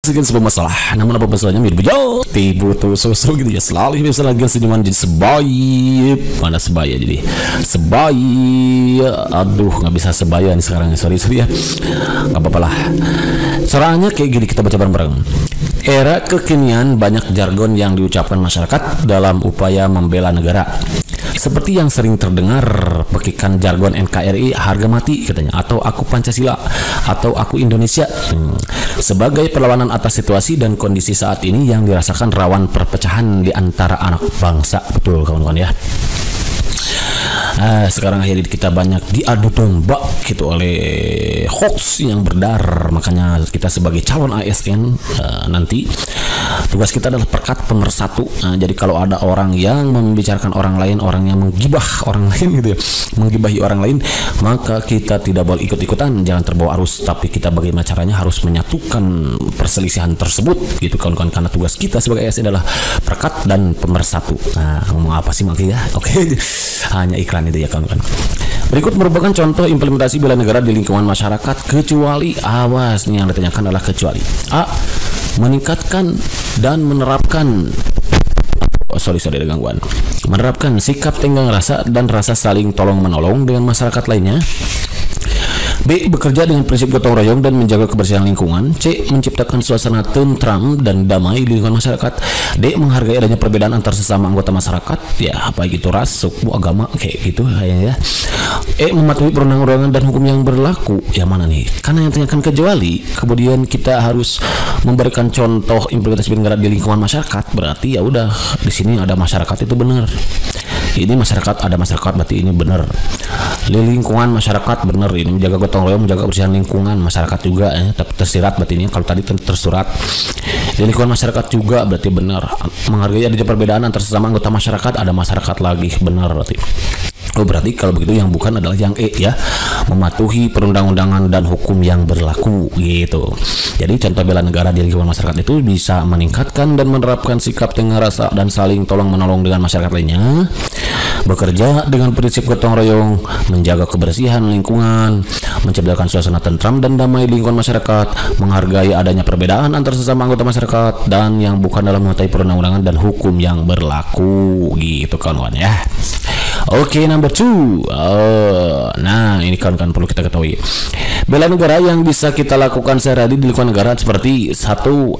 sekian sebuah masalah. Namun apa masalahnya mirip jauh tibu tuh susu gitu ya. Selalu bisa lagi senyuman jadi sebaya. Mana sebaya jadi sebaya. Aduh nggak bisa sebaya nih sekarang. Sorry ya. Nggak apa-apa lah. Soalnya kayak gini kita baca bareng-bareng. Era kekinian banyak jargon yang diucapkan masyarakat dalam upaya membela negara. Seperti yang sering terdengar pekikan jargon NKRI harga mati katanya, atau aku Pancasila, atau aku Indonesia, sebagai perlawanan atas situasi dan kondisi saat ini yang dirasakan rawan perpecahan di antara anak bangsa. Betul kawan-kawan ya. Sekarang akhirnya kita banyak diadu domba gitu oleh hoax yang berdar. Makanya kita sebagai calon ASN nanti tugas kita adalah perkat pemersatu. Jadi kalau ada orang yang membicarakan orang lain, orang yang menggibah orang lain gitu ya, menggibahi orang lain, maka kita tidak boleh ikut-ikutan, jangan terbawa arus, tapi kita bagaimana caranya harus menyatukan perselisihan tersebut gitu kawan-kawan, karena tugas kita sebagai ASN adalah perkat dan pemersatu. Ngomong apa sih makanya? Oke. Hanya iklan itu ya kawan-kawan. Berikut merupakan contoh implementasi bela negara di lingkungan masyarakat, kecuali awas nih yang ditanyakan adalah kecuali A. Meningkatkan dan menerapkan ada gangguan. Menerapkan sikap tenggang rasa dan rasa saling tolong menolong dengan masyarakat lainnya. B. Bekerja dengan prinsip gotong royong dan menjaga kebersihan lingkungan. C. Menciptakan suasana tentram dan damai di lingkungan masyarakat. D. Menghargai adanya perbedaan antar sesama anggota masyarakat, ya baik itu ras, suku, agama, kayak gitu ya. E. Mematuhi perundang-undangan dan hukum yang berlaku. Yang mana nih? Karena yang tanyakan kecuali, kemudian kita harus memberikan contoh implementasi negara di lingkungan masyarakat. Berarti ya udah di sini ada masyarakat itu benar. Ini masyarakat, ada masyarakat, berarti ini benar. Di lingkungan masyarakat benar, ini menjaga gotong royong, menjaga kebersihan lingkungan masyarakat juga tapi tersirat berarti ini, kalau tadi tersurat. Di lingkungan masyarakat juga berarti benar. Menghargai adanya perbedaan antar sesama anggota masyarakat, ada masyarakat lagi, benar berarti. Oh berarti kalau begitu yang bukan adalah yang E ya, mematuhi perundang-undangan dan hukum yang berlaku gitu. Jadi contoh bela negara di lingkungan masyarakat itu bisa meningkatkan dan menerapkan sikap tenggang rasa dan saling tolong menolong dengan masyarakat lainnya. Bekerja dengan prinsip gotong royong, menjaga kebersihan lingkungan, menciptakan suasana tentram dan damai di lingkungan masyarakat, menghargai adanya perbedaan antar sesama anggota masyarakat, dan yang bukan dalam mematuhi perundang-undangan dan hukum yang berlaku gitu kawan-kawan ya. Oke, number 2. Nah, ini kan perlu kita ketahui. Bela negara yang bisa kita lakukan sehari-hari di lingkungan negara seperti satu,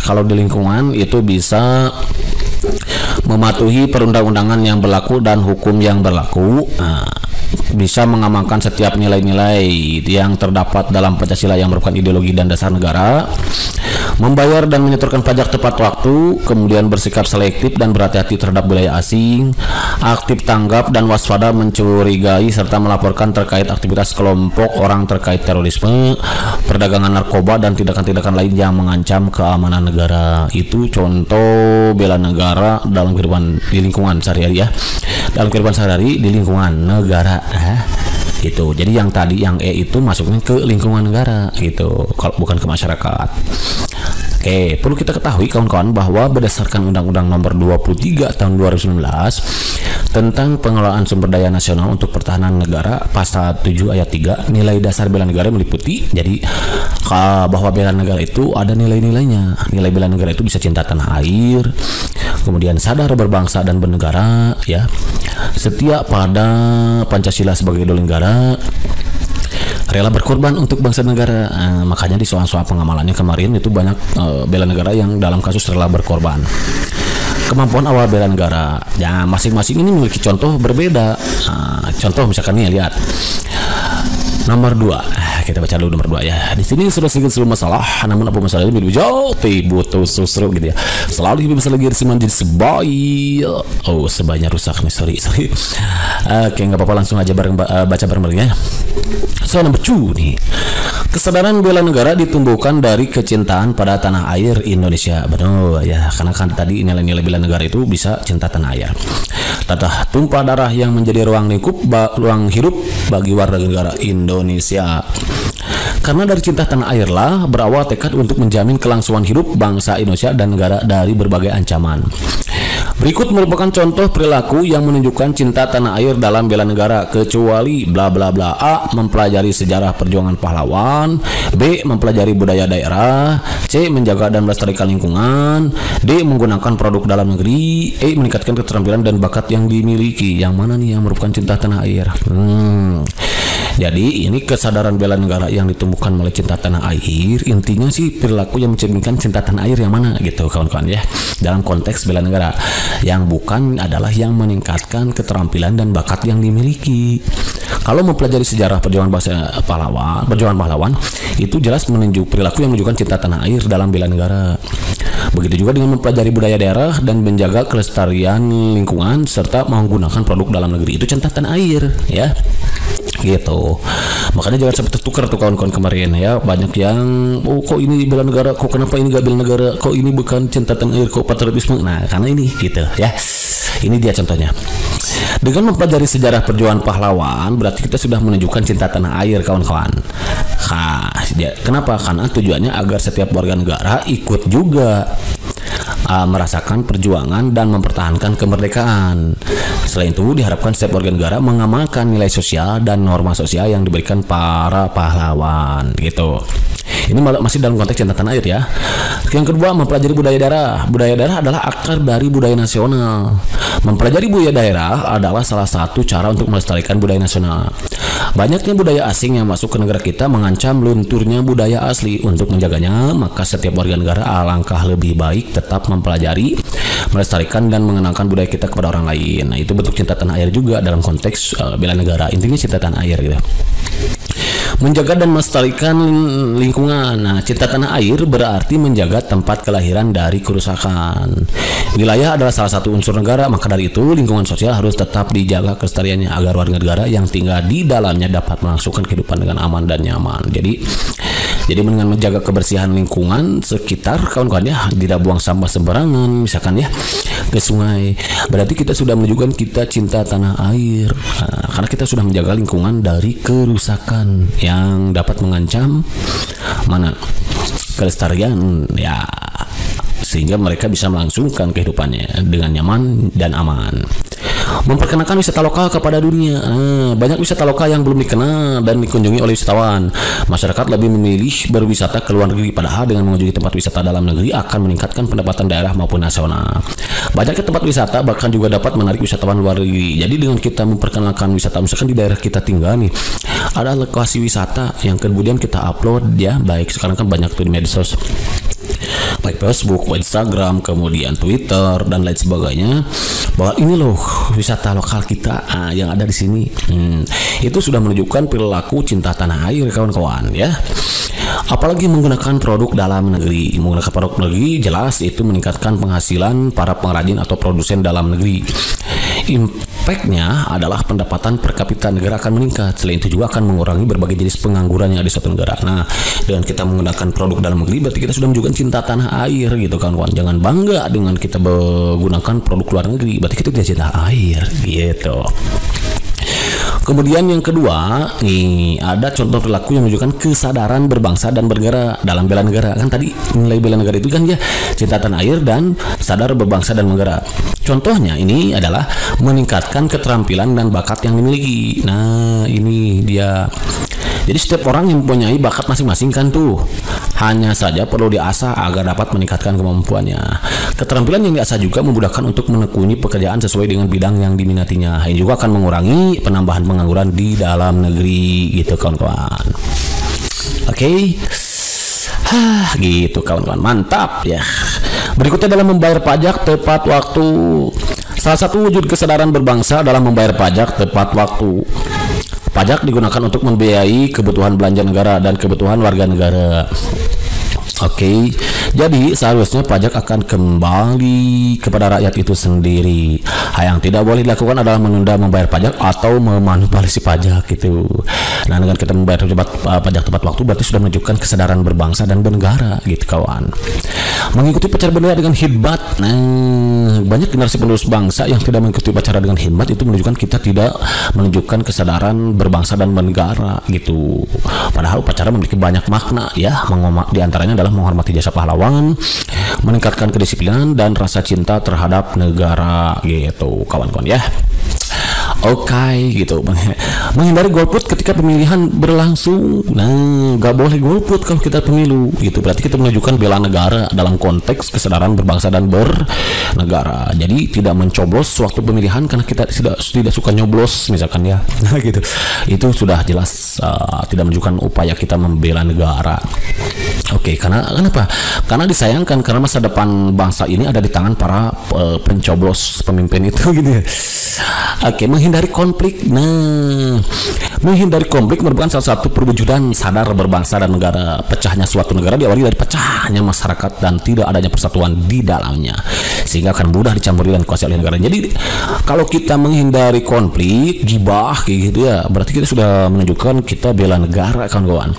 kalau di lingkungan itu bisa mematuhi perundang-undangan yang berlaku dan hukum yang berlaku. Bisa mengamalkan setiap nilai-nilai yang terdapat dalam Pancasila yang merupakan ideologi dan dasar negara, membayar dan menyetorkan pajak tepat waktu, kemudian bersikap selektif dan berhati-hati terhadap budaya asing, aktif tanggap dan waspada mencurigai serta melaporkan terkait aktivitas kelompok orang terkait terorisme, perdagangan narkoba dan tindakan-tindakan lain yang mengancam keamanan negara. Itu contoh bela negara dalam kehidupan di lingkungan sehari-hari ya, dalam kehidupan sehari-hari di lingkungan negara gitu. Jadi yang tadi yang E itu masuknya ke lingkungan negara gitu, kalau bukan ke masyarakat. Oke, perlu kita ketahui kawan-kawan bahwa berdasarkan Undang-Undang Nomor 23 Tahun 2019 tentang pengelolaan sumber daya nasional untuk pertahanan negara, pasal 7 ayat 3, nilai dasar bela negara meliputi jadi bahwa bela negara itu ada nilai-nilainya. Nilai bela negara itu bisa cinta tanah air, kemudian sadar berbangsa dan bernegara ya, setia pada Pancasila sebagai idol negara, rela berkorban untuk bangsa negara. Makanya di soal-soal pengamalannya kemarin itu banyak bela negara yang dalam kasus rela berkorban. Kemampuan awal bela negara ya, masing-masing ini memiliki contoh berbeda. Contoh misalkan nih lihat nomor 2. Kita baca dulu nomor 2 ya. Di sini sudah sedikit sebelum masalah, namun apa masalahnya lebih jauh butuh susru gitu ya. Selalu bisa lagi resiman jadi sebaik. Oh, sebanyak rusak nih, sorry. Oke, nggak apa-apa, langsung aja baca bareng-bareng ya. So nomor 2 nih. Kesadaran bela negara ditumbuhkan dari kecintaan pada tanah air Indonesia. Benar ya, karena kan tadi nilai-nilai bela negara itu bisa cinta tanah air. Tatah tumpah darah yang menjadi ruang hidup bagi warga negara Indonesia. Karena dari cinta tanah air lah berawal tekad untuk menjamin kelangsungan hidup bangsa Indonesia dan negara dari berbagai ancaman. Berikut merupakan contoh perilaku yang menunjukkan cinta tanah air dalam bela negara, kecuali bla bla bla. A. Mempelajari sejarah perjuangan pahlawan. B. Mempelajari budaya daerah. C. Menjaga dan melestarikan lingkungan. D. Menggunakan produk dalam negeri. E. Meningkatkan keterampilan dan bakat yang dimiliki. Yang mana nih yang merupakan cinta tanah air? Jadi ini kesadaran bela negara yang ditumbuhkan oleh cinta tanah air. Intinya sih perilaku yang mencerminkan cinta tanah air yang mana gitu kawan-kawan ya, dalam konteks bela negara. Yang bukan adalah yang meningkatkan keterampilan dan bakat yang dimiliki. Kalau mempelajari sejarah perjuangan pahlawan itu jelas menunjuk perilaku yang menunjukkan cinta tanah air dalam bela negara. Begitu juga dengan mempelajari budaya daerah dan menjaga kelestarian lingkungan serta menggunakan produk dalam negeri, itu cinta tanah air ya. Gitu. Makanya jangan sampai tertukar tuh kawan-kawan kemarin ya, banyak yang kok ini bela negara, kok kenapa ini gak bela negara, kok ini bukan cinta tanah air, kok patriotisme. Nah karena ini gitu ya, ini dia contohnya. Dengan mempelajari sejarah perjuangan pahlawan berarti kita sudah menunjukkan cinta tanah air kawan-kawan. Kenapa? Karena tujuannya agar setiap warga negara ikut juga merasakan perjuangan dan mempertahankan kemerdekaan. Selain itu diharapkan setiap warga negara mengamalkan nilai sosial dan norma sosial yang diberikan para pahlawan gitu. Ini masih dalam konteks cinta tanah air ya. Yang kedua, mempelajari budaya daerah. Budaya daerah adalah akar dari budaya nasional. Mempelajari budaya daerah adalah salah satu cara untuk melestarikan budaya nasional. Banyaknya budaya asing yang masuk ke negara kita mengancam lunturnya budaya asli. Untuk menjaganya, maka setiap warga negara alangkah lebih baik tetap mempelajari, melestarikan dan mengenalkan budaya kita kepada orang lain. Nah, itu bentuk cinta tanah air juga dalam konteks bela negara. Intinya cinta tanah air gitu. Menjaga dan melestarikan lingkungan. Nah, cinta tanah air berarti menjaga tempat kelahiran dari kerusakan. Wilayah adalah salah satu unsur negara, maka dari itu lingkungan sosial harus tetap dijaga kelestariannya agar warga negara yang tinggal di dalamnya dapat melangsungkan kehidupan dengan aman dan nyaman. Jadi dengan menjaga kebersihan lingkungan sekitar kawan-kawan ya, tidak buang sampah sembarangan misalkan ya ke sungai, berarti kita sudah menunjukkan kita cinta tanah air. Karena kita sudah menjaga lingkungan dari kerusakan yang dapat mengancam kelestarian ya, sehingga mereka bisa melangsungkan kehidupannya dengan nyaman dan aman. Memperkenalkan wisata lokal kepada dunia. Banyak wisata lokal yang belum dikenal dan dikunjungi oleh wisatawan. Masyarakat lebih memilih berwisata ke luar negeri, padahal dengan mengunjungi tempat wisata dalam negeri akan meningkatkan pendapatan daerah maupun nasional. Banyaknya tempat wisata bahkan juga dapat menarik wisatawan luar negeri. Jadi dengan kita memperkenalkan wisata, misalkan di daerah kita tinggal nih, ada lokasi wisata yang kemudian kita upload ya, baik sekarang kan banyak tuh di medsos, baik Facebook, Instagram, kemudian Twitter dan lain sebagainya, bahwa ini loh wisata lokal kita yang ada di sini. Itu sudah menunjukkan perilaku cinta tanah air kawan-kawan ya. Apalagi menggunakan produk dalam negeri. Menggunakan produk negeri jelas itu meningkatkan penghasilan para pengrajin atau produsen dalam negeri. Impactnya adalah pendapatan per kapita negara akan meningkat. Selain itu juga akan mengurangi berbagai jenis pengangguran yang ada di suatu negara. Nah, dengan kita menggunakan produk dalam negeri berarti kita sudah menunjukkan cinta tanah air gitu kawan-kawan. Jangan bangga dengan kita menggunakan produk luar negeri, berarti kita tidak cinta air gitu. Kemudian yang kedua, nih ada contoh perilaku yang menunjukkan kesadaran berbangsa dan bernegara dalam bela negara. Kan tadi nilai bela negara itu kan ya cinta tanah air dan sadar berbangsa dan bernegara. Contohnya ini adalah meningkatkan keterampilan dan bakat yang dimiliki. Nah, ini dia. Jadi setiap orang yang mempunyai bakat masing-masing kan tuh, hanya saja perlu diasah agar dapat meningkatkan kemampuannya. Keterampilan yang diasah juga memudahkan untuk menekuni pekerjaan sesuai dengan bidang yang diminatinya. Ini juga akan mengurangi penambahan pengangguran di dalam negeri gitu kawan-kawan. Oke. Gitu kawan-kawan, mantap ya. Berikutnya dalam membayar pajak tepat waktu. Salah satu wujud kesadaran berbangsa dalam membayar pajak tepat waktu. Pajak digunakan untuk membiayai kebutuhan belanja negara dan kebutuhan warga negara. Oke, Jadi seharusnya pajak akan kembali kepada rakyat itu sendiri. Yang tidak boleh dilakukan adalah menunda membayar pajak atau memanipulasi pajak gitu. Nah, dengan kita membayar pajak tepat waktu berarti sudah menunjukkan kesadaran berbangsa dan bernegara gitu kawan. Mengikuti upacara bendera dengan khidmat. Nah, banyak generasi penerus bangsa yang tidak mengikuti upacara dengan khidmat itu menunjukkan kita tidak menunjukkan kesadaran berbangsa dan bernegara gitu. Padahal upacara memiliki banyak makna ya, di antaranya adalah menghormati jasa pahlawan, meningkatkan kedisiplinan dan rasa cinta terhadap negara gitu kawan-kawan ya. Oke, gitu. Menghindari golput ketika pemilihan berlangsung. Nah, nggak boleh golput kalau kita pemilu gitu. Berarti kita menunjukkan bela negara dalam konteks kesadaran berbangsa dan bernegara. Jadi tidak mencoblos waktu pemilihan karena kita tidak suka nyoblos misalkan ya. Nah, gitu. Itu sudah jelas tidak menunjukkan upaya kita membela negara. Oke, kenapa? Karena disayangkan karena masa depan bangsa ini ada di tangan para pencoblos pemimpin itu gitu ya. Oke, menghindari konflik. Nah, menghindari konflik merupakan salah satu perwujudan sadar berbangsa dan negara. Pecahnya suatu negara diawali dari pecahnya masyarakat dan tidak adanya persatuan di dalamnya, sehingga akan mudah dicampuri dan dikuasai oleh negara. Jadi kalau kita menghindari konflik, gibah kayak gitu ya, berarti kita sudah menunjukkan kita bela negara kawan-kawan.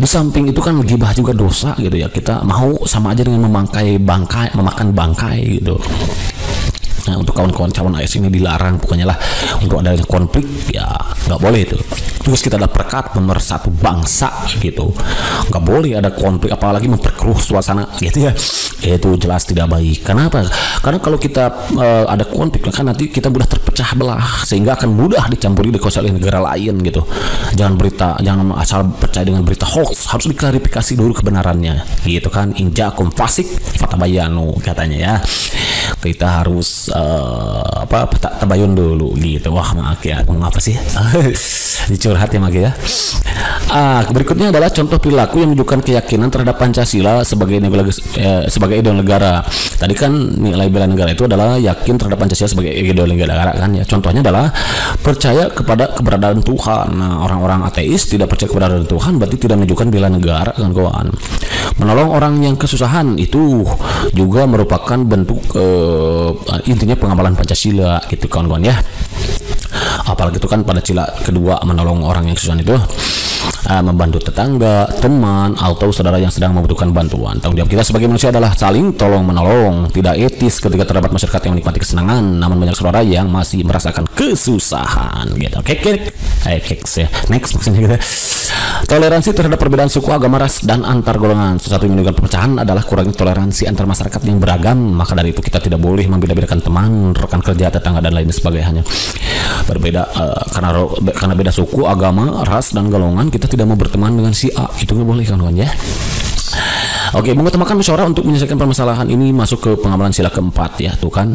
Di samping itu kan gibah juga dosa gitu ya. Kita mau sama aja dengan memakan bangkai gitu. Nah, untuk kawan-kawan calon AS ini dilarang pokoknya lah untuk adanya konflik ya nggak boleh itu. Terus kita ada perkat pemersatu bangsa gitu, nggak boleh ada konflik apalagi memperkeruh suasana gitu ya. Itu jelas tidak baik. Kenapa? Karena kalau kita ada konflik kan nanti kita mudah terpecah belah sehingga akan mudah dicampuri dikuasai oleh negara lain gitu. Jangan asal percaya dengan berita hoax, harus diklarifikasi dulu kebenarannya gitu kan. Injakum fasik fatabayanu katanya ya. Kita harus tabayun dulu gitu. Wah, maaf ya, ngapa sih? Dicurhat ya Maki ya. Berikutnya adalah contoh perilaku yang menunjukkan keyakinan terhadap Pancasila sebagai ideologi negara. Tadi kan nilai bela negara itu adalah yakin terhadap Pancasila sebagai ideologi negara kan ya. Contohnya adalah percaya kepada keberadaan Tuhan. Nah, orang-orang ateis tidak percaya keberadaan Tuhan berarti tidak menunjukkan bela negara kan kawan. Menolong orang yang kesusahan itu juga merupakan bentuk intinya pengamalan Pancasila gitu kawan-kawan ya. Apalagi itu kan pada sila kedua, menolong orang yang kesusahan itu membantu tetangga, teman, atau saudara yang sedang membutuhkan bantuan. Tanggung jawab kita sebagai manusia adalah saling tolong menolong. Tidak etis ketika terdapat masyarakat yang menikmati kesenangan namun banyak saudara yang masih merasakan kesusahan gitu. Next maksudnya gitu. Toleransi terhadap perbedaan suku, agama, ras, dan antar golongan. Sesuatu yang menyebabkan perpecahan adalah kurangnya toleransi antar masyarakat yang beragam. Maka dari itu kita tidak boleh membeda-bedakan teman, rekan kerja, tetangga, dan lain sebagainya. Berbeda karena beda suku, agama, ras, dan golongan, kita tidak mau berteman dengan si A. Itu nggak boleh kawan-kawan ya. Oke, mengutamakan musyawarah untuk menyelesaikan permasalahan ini masuk ke pengamalan sila keempat ya, tuh kan.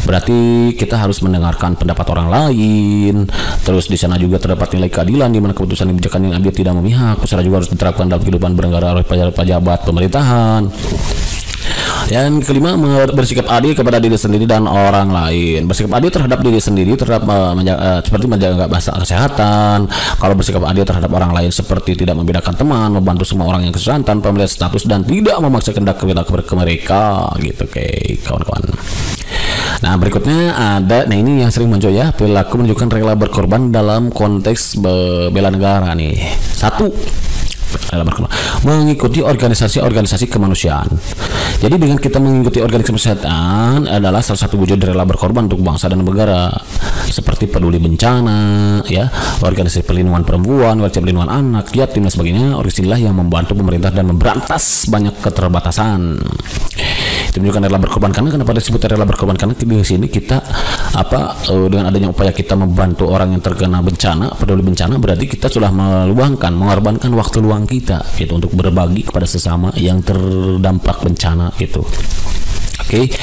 Berarti kita harus mendengarkan pendapat orang lain. Terus di sana juga terdapat nilai keadilan di mana keputusan kebijakan yang adil tidak memihak. Usaha juga harus diterapkan dalam kehidupan bernegara oleh pejabat pemerintahan. Yang kelima, bersikap adil kepada diri sendiri dan orang lain. Bersikap adil terhadap diri sendiri seperti menjaga kesehatan. Kalau bersikap adil terhadap orang lain seperti tidak membedakan teman, membantu semua orang yang kesusahan tanpa melihat status dan tidak memaksa kehendak ke mereka gitu kawan-kawan. Nah, berikutnya ada, nah ini yang sering muncul ya, perilaku menunjukkan rela berkorban dalam konteks bela negara nih. 1. Mengikuti organisasi kemanusiaan. Jadi dengan kita mengikuti organisasi kemanusiaan adalah salah satu wujud rela berkorban untuk bangsa dan negara, seperti peduli bencana ya, organisasi perlindungan perempuan, organisasi perlindungan anak, yatim dan sebagainya. Organisasi yang membantu pemerintah dan memberantas banyak keterbatasan. Itu menunjukkan rela berkorban. Karena kenapa disebut rela berkorban? Karena di sini kita dengan adanya upaya kita membantu orang yang terkena bencana, peduli bencana, berarti kita sudah mengorbankan waktu luang kita gitu untuk berbagi kepada sesama yang terdampak bencana gitu. Oke.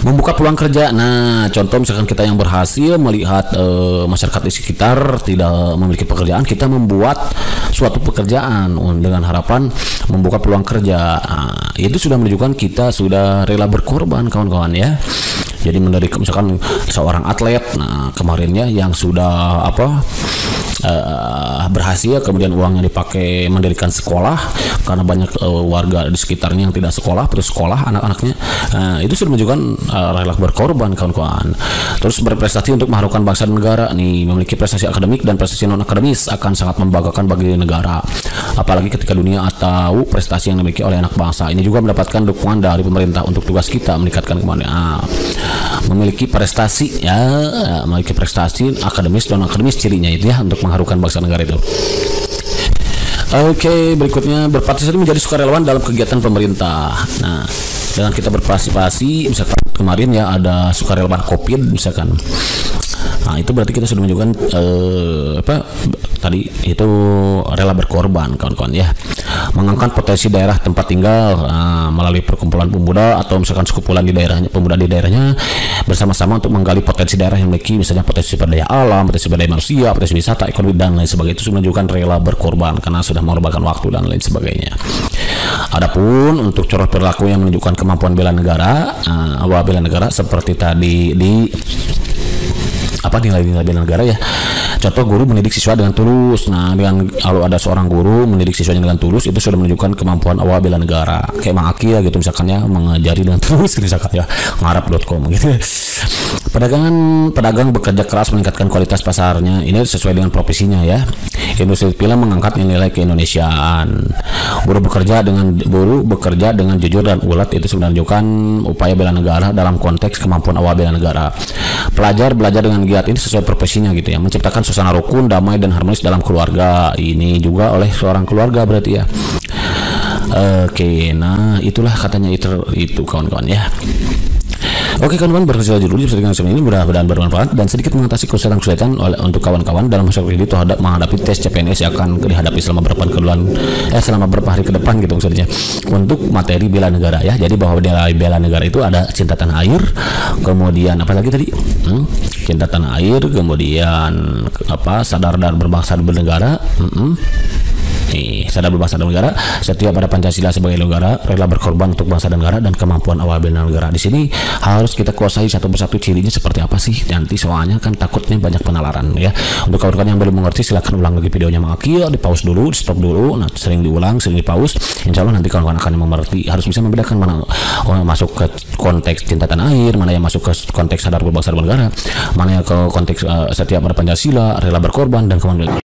Membuka peluang kerja. Nah, contoh misalkan kita yang berhasil melihat masyarakat di sekitar tidak memiliki pekerjaan, kita membuat suatu pekerjaan dengan harapan membuka peluang kerja. Nah, itu sudah menunjukkan kita sudah rela berkorban kawan-kawan ya. Jadi misalkan seorang atlet, nah kemarinnya yang sudah berhasil, kemudian uangnya dipakai mendirikan sekolah karena banyak warga di sekitarnya yang tidak sekolah, terus sekolah anak-anaknya. Itu sudah menunjukkan rela berkorban kawan-kawan. Terus berprestasi untuk mengharumkan bangsa dan negara nih, memiliki prestasi akademik dan prestasi non akademis akan sangat membanggakan bagi negara, apalagi ketika dunia tahu prestasi yang dimiliki oleh anak bangsa. Ini juga mendapatkan dukungan dari pemerintah untuk tugas kita meningkatkan kemandirian, memiliki prestasi memiliki prestasi akademis dan akademis, cirinya itu ya untuk mengharumkan bangsa negara itu. Oke, berikutnya berpartisipasi menjadi sukarelawan dalam kegiatan pemerintah. Nah, dengan kita berpartisipasi, misalkan kemarin ya ada sukarelawan COVID misalkan. Nah, itu berarti kita sudah menunjukkan tadi itu rela berkorban kawan-kawan ya. Mengangkat potensi daerah tempat tinggal melalui perkumpulan pemuda atau misalkan sekumpulan di daerahnya, pemuda di daerahnya bersama-sama untuk menggali potensi daerah yang memiliki misalnya potensi sumber daya alam, potensi sumber daya manusia, potensi wisata, ekonomi dan lain sebagainya. Itu sudah menunjukkan rela berkorban karena sudah mengorbankan waktu dan lain sebagainya. Adapun untuk contoh perilaku yang menunjukkan kemampuan bela negara, bela negara seperti tadi nilai-nilai bela negara ya. Contoh, guru mendidik siswa dengan tulus. Nah, kalau ada seorang guru mendidik siswanya dengan tulus, itu sudah menunjukkan kemampuan awal bela negara. Kayak Mang Aki ya gitu misalkan ya, mengajari dengan tulus misalkan ya, ngarap.com gitu. Pedagang bekerja keras meningkatkan kualitas pasarnya. Ini sesuai dengan profesinya ya. Industri film mengangkat nilai keindonesiaan. Buruh bekerja dengan jujur dan ulet, itu sudah menunjukkan upaya bela negara dalam konteks kemampuan awal bela negara. Pelajar belajar dengan giat, ini sesuai profesinya gitu ya, menciptakan suasana rukun, damai dan harmonis dalam keluarga. Ini juga oleh seorang keluarga berarti ya. Oke, nah itulah katanya itu kawan-kawan ya. Oke kawan-kawan, berhasil dulu di pertandingan ini, mudah-mudahan bermanfaat dan sedikit mengatasi kesulitan untuk kawan-kawan dalam masyarakat ini menghadapi tes CPNS yang akan dihadapi selama beberapa hari ke depan gitu maksudnya, untuk materi bela negara ya. Jadi bahwa bela negara itu ada cinta tanah air, kemudian apa lagi tadi? Cinta tanah air, kemudian sadar dan berbangsa dan bernegara. Sadar berbangsa dan negara, setia pada Pancasila sebagai negara, rela berkorban untuk bangsa dan negara, dan kemampuan awal bela negara. Di sini harus kita kuasai satu persatu cirinya seperti apa sih nanti, soalnya kan takutnya banyak penalaran ya. Untuk kawan-kawan yang belum mengerti, silahkan ulang lagi videonya Mang Aki, di pause dulu, di stop dulu, nah sering diulang, sering di pause. Insya Allah nanti kawan-kawan akan mengerti, harus bisa membedakan mana masuk ke konteks cinta tanah air, mana yang masuk ke konteks sadar berbangsa dan negara, mana yang ke konteks setia pada Pancasila, rela berkorban dan kemampuan